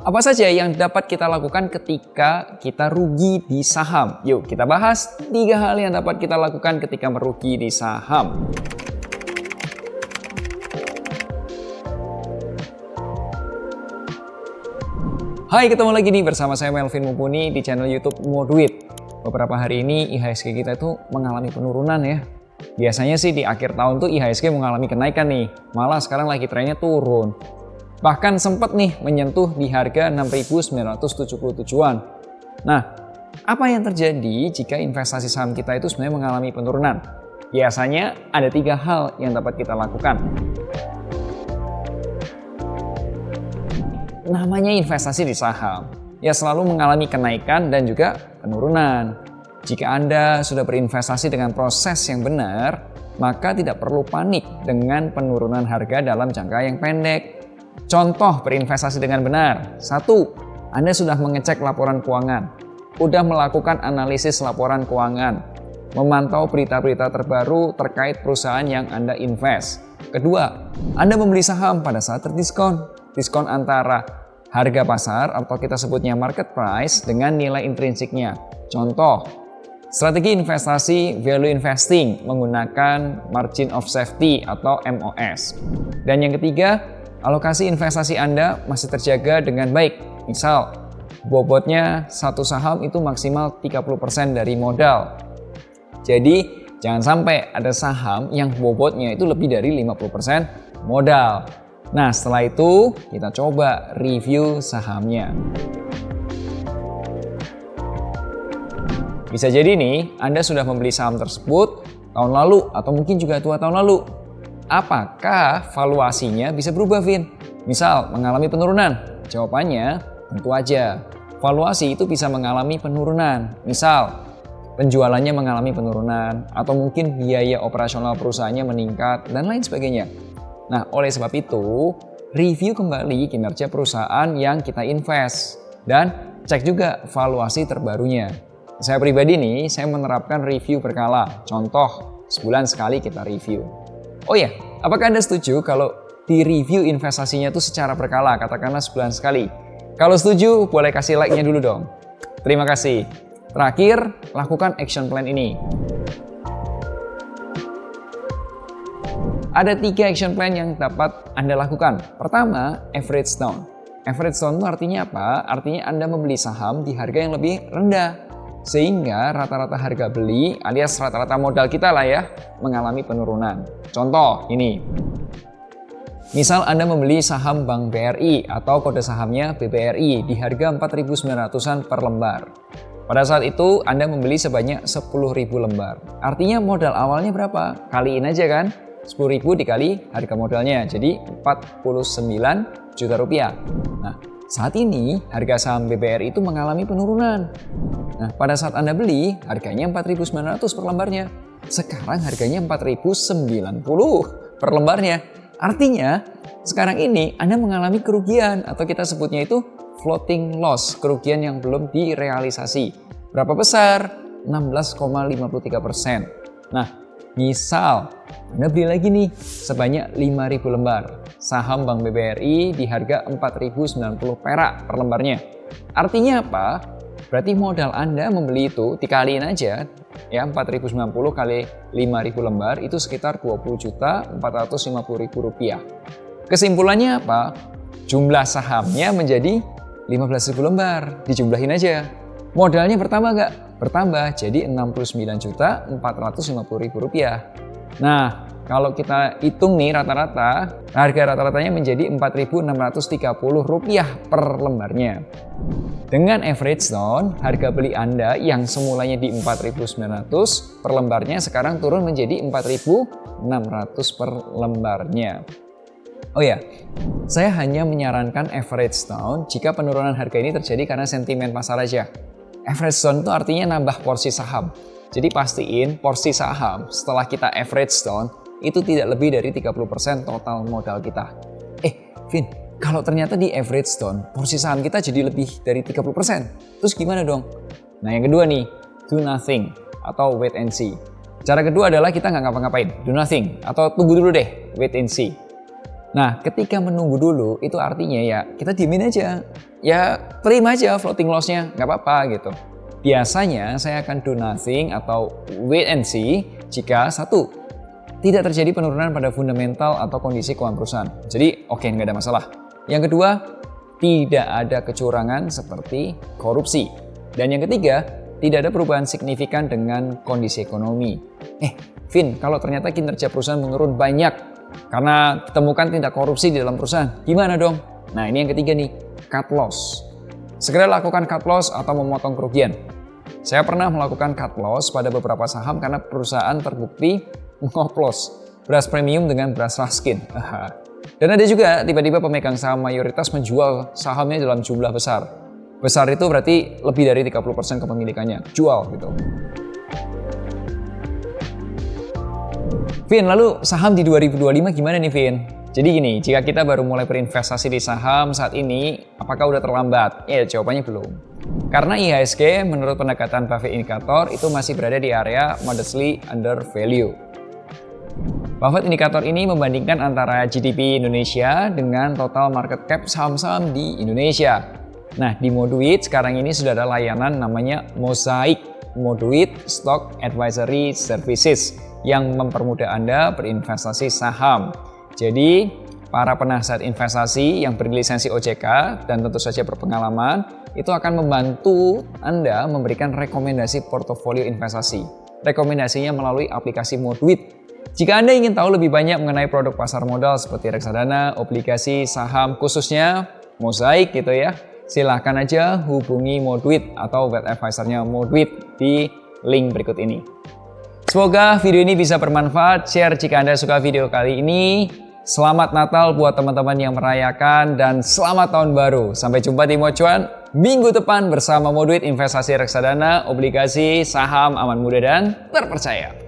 Apa saja yang dapat kita lakukan ketika kita rugi di saham? Yuk kita bahas 3 hal yang dapat kita lakukan ketika merugi di saham. Hai, ketemu lagi nih bersama saya Melvin Mumpuni di channel YouTube Moduit. Beberapa hari ini IHSG kita itu mengalami penurunan ya. Biasanya sih di akhir tahun tuh IHSG mengalami kenaikan nih. Malah sekarang lagi trennya turun. Bahkan sempat nih menyentuh di harga 6.977-an. Nah, apa yang terjadi jika investasi saham kita itu sebenarnya mengalami penurunan? Biasanya ada 3 hal yang dapat kita lakukan. Namanya investasi di saham, ya selalu mengalami kenaikan dan juga penurunan. Jika Anda sudah berinvestasi dengan proses yang benar, maka tidak perlu panik dengan penurunan harga dalam jangka yang pendek. Contoh berinvestasi dengan benar. 1. Anda sudah mengecek laporan keuangan, sudah melakukan analisis laporan keuangan, memantau berita-berita terbaru terkait perusahaan yang Anda invest. Kedua, Anda membeli saham pada saat terdiskon. Diskon antara harga pasar atau kita sebutnya market price dengan nilai intrinsiknya. Contoh, strategi investasi value investing menggunakan margin of safety atau MOS. Dan yang ketiga, alokasi investasi Anda masih terjaga dengan baik. Misal, bobotnya satu saham itu maksimal 30% dari modal. Jadi, jangan sampai ada saham yang bobotnya itu lebih dari 50% modal. Nah, setelah itu kita coba review sahamnya. Bisa jadi nih, Anda sudah membeli saham tersebut tahun lalu atau mungkin juga 2 tahun lalu. Apakah valuasinya bisa berubah, Vin? Misal, mengalami penurunan? Jawabannya, tentu aja. Valuasi itu bisa mengalami penurunan. Misal, penjualannya mengalami penurunan atau mungkin biaya operasional perusahaannya meningkat dan lain sebagainya. Nah, oleh sebab itu, review kembali kinerja perusahaan yang kita invest dan cek juga valuasi terbarunya. Saya pribadi nih, saya menerapkan review berkala. Contoh, sebulan sekali kita review. Oh ya, apakah Anda setuju kalau di review investasinya itu secara berkala, katakanlah sebulan sekali? Kalau setuju, boleh kasih like-nya dulu dong. Terima kasih. Terakhir, lakukan action plan ini. Ada 3 action plan yang dapat Anda lakukan. Pertama, average down. Average down itu artinya apa? Artinya Anda membeli saham di harga yang lebih rendah. Sehingga rata-rata harga beli alias rata-rata modal kita lah ya mengalami penurunan. Contoh ini. Misal Anda membeli saham Bank BRI atau kode sahamnya BBRI di harga 4.900-an per lembar. Pada saat itu Anda membeli sebanyak 10.000 lembar. Artinya modal awalnya berapa? Kaliin aja kan? 10.000 dikali harga modalnya, jadi 49 juta rupiah. Nah, saat ini harga saham BBRI itu mengalami penurunan. Nah, pada saat Anda beli, harganya 4.900 per lembarnya. Sekarang harganya 4.090 per lembarnya. Artinya, sekarang ini Anda mengalami kerugian atau kita sebutnya itu floating loss, kerugian yang belum direalisasi. Berapa besar? 16,53%. Nah, misal Anda beli lagi nih sebanyak 5.000 lembar saham Bank BBRI di harga 4.090 perak per lembarnya. Artinya apa? Berarti modal Anda membeli itu dikaliin aja ya 4.090 kali 5.000 lembar itu sekitar 20.450.000 rupiah. Kesimpulannya apa? Jumlah sahamnya menjadi 15.000 lembar. Dijumlahin aja. Modalnya bertambah nggak? Bertambah, jadi 69.450.000 rupiah. Nah, kalau kita hitung nih rata-rata, harga rata-ratanya menjadi 4.630 rupiah per lembarnya. Dengan average down, harga beli Anda yang semulanya di 4.900 per lembarnya sekarang turun menjadi 4.600 per lembarnya. Oh ya, saya hanya menyarankan average down jika penurunan harga ini terjadi karena sentimen pasar aja. Average down itu artinya nambah porsi saham. Jadi pastiin porsi saham setelah kita average down itu tidak lebih dari 30% total modal kita. Vin, kalau ternyata di average down porsi saham kita jadi lebih dari 30%, terus gimana dong? Nah yang kedua nih, do nothing atau wait and see. Cara kedua adalah kita nggak ngapa-ngapain, do nothing atau tunggu dulu deh, wait and see. Nah, ketika menunggu dulu, itu artinya ya kita diemin aja. Ya terima aja floating loss-nya, nggak apa-apa gitu. Biasanya saya akan do nothing atau wait and see jika satu, tidak terjadi penurunan pada fundamental atau kondisi keuangan perusahaan. Jadi oke, nggak ada masalah. Yang kedua, tidak ada kecurangan seperti korupsi. Dan yang ketiga, tidak ada perubahan signifikan dengan kondisi ekonomi. Vin, kalau ternyata kinerja perusahaan menurun banyak karena ditemukan tindak korupsi di dalam perusahaan, gimana dong? Nah, ini yang ketiga nih, cut loss. Segera lakukan cut loss atau memotong kerugian. Saya pernah melakukan cut loss pada beberapa saham karena perusahaan terbukti mengoplos beras premium dengan beras Raskin. Dan ada juga tiba-tiba pemegang saham mayoritas menjual sahamnya dalam jumlah besar. Besar itu berarti lebih dari 30% kepemilikannya. Jual gitu. Vin, lalu saham di 2025 gimana nih Vin? Jadi gini, jika kita baru mulai berinvestasi di saham saat ini, apakah udah terlambat? Ya, jawabannya belum. Karena IHSG menurut pendekatan Buffett Indicator itu masih berada di area modestly under value. Buffett Indicator ini membandingkan antara GDP Indonesia dengan total market cap saham-saham di Indonesia. Nah, di Moduit sekarang ini sudah ada layanan namanya Mosaic, Moduit Stock Advisory Services, yang mempermudah Anda berinvestasi saham. Jadi, para penasihat investasi yang berlisensi OJK dan tentu saja berpengalaman, itu akan membantu Anda memberikan rekomendasi portofolio investasi. Rekomendasinya melalui aplikasi Moduit. Jika Anda ingin tahu lebih banyak mengenai produk pasar modal seperti reksadana, obligasi, saham, khususnya Mosaic gitu ya, silahkan aja hubungi Moduit atau web advisor-nya Moduit di link berikut ini. Semoga video ini bisa bermanfaat. Share jika Anda suka video kali ini. Selamat Natal buat teman-teman yang merayakan dan selamat tahun baru. Sampai jumpa di Mocuan minggu depan bersama Moduit investasi reksadana, obligasi, saham aman mudah dan terpercaya.